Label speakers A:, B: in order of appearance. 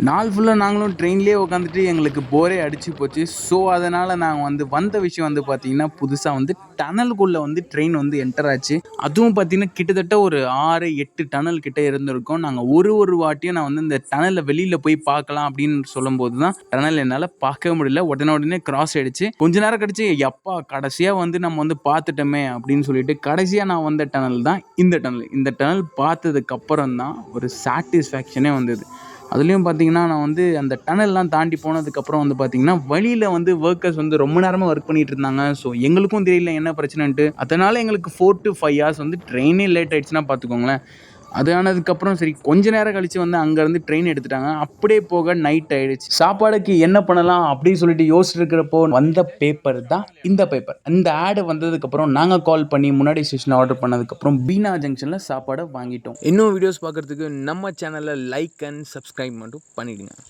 A: நாள் ஃபுல்லாக நாங்களும் ட்ரெயின்லேயே உட்காந்துட்டு எங்களுக்கு போரே அடிச்சு போச்சு. ஸோ அதனால் நாங்கள் வந்த விஷயம் பார்த்தீங்கன்னா, புதுசாக டனலுக்குள்ளே ட்ரெயின் என்டர் ஆச்சு. அதுவும் பார்த்தீங்கன்னா கிட்டத்தட்ட ஒரு 6, 8 டனல் கிட்ட இருந்திருக்கும். நாங்கள் ஒரு வாட்டியும் நான் இந்த டனலில் வெளியில் போய் பார்க்கலாம் அப்படின்னு சொல்லும்போது தான் டனல் என்னால் பார்க்கவே முடியல. உடனே கிராஸ் ஆகிடுச்சு. கொஞ்ச நேரம் கழிச்சு எப்பா கடைசியாக நம்ம பார்த்துட்டோமே அப்படின்னு சொல்லிட்டு கடைசியாக நான் வந்த டனல் தான் இந்த டனல். இந்த டனல் பார்த்ததுக்கப்புறம் தான் ஒரு சாட்டிஸ்ஃபேக்ஷனே வந்தது. அதுலேயும் பார்த்தீங்கன்னா நான் அந்த டனல்லாம் தாண்டி போனதுக்கப்புறம் பார்த்தீங்கன்னா வழியில் ஒர்க்கர்ஸ் ரொம்ப நேரமாக ஒர்க் பண்ணிட்டு இருந்தாங்க. ஸோ எங்களுக்கும் தெரியல என்ன பிரச்சனைன்ட்டு. அதனால் எங்களுக்கு 4 to 5 ஹார்ஸ் ட்ரெயினே லேட் ஆகிடுச்சுன்னா பார்த்துக்கோங்களேன். அது ஆனதுக்கப்புறம் சரி கொஞ்ச நேரம் கழித்து அங்கேருந்து ட்ரெயின் எடுத்துட்டாங்க. அப்படியே போக நைட் ஆகிடுச்சு. சாப்பாடுக்கு என்ன பண்ணலாம் அப்படின்னு சொல்லிட்டு யோசிச்சுட்டு இருக்கிறப்போ வந்த பேப்பர் தான் இந்த பேப்பர். இந்த ஆடு வந்ததுக்கப்புறம் நாங்கள் கால் பண்ணி முன்னாடி ஸ்டேஷனில் ஆர்டர் பண்ணதுக்கப்புறம் பீனா ஜங்ஷனில் சாப்பாடை வாங்கிட்டோம். இன்னும் வீடியோஸ் பார்க்குறதுக்கு நம்ம சேனலை லைக் அண்ட் சப்ஸ்கிரைப் மட்டும் பண்ணிவிடுங்க.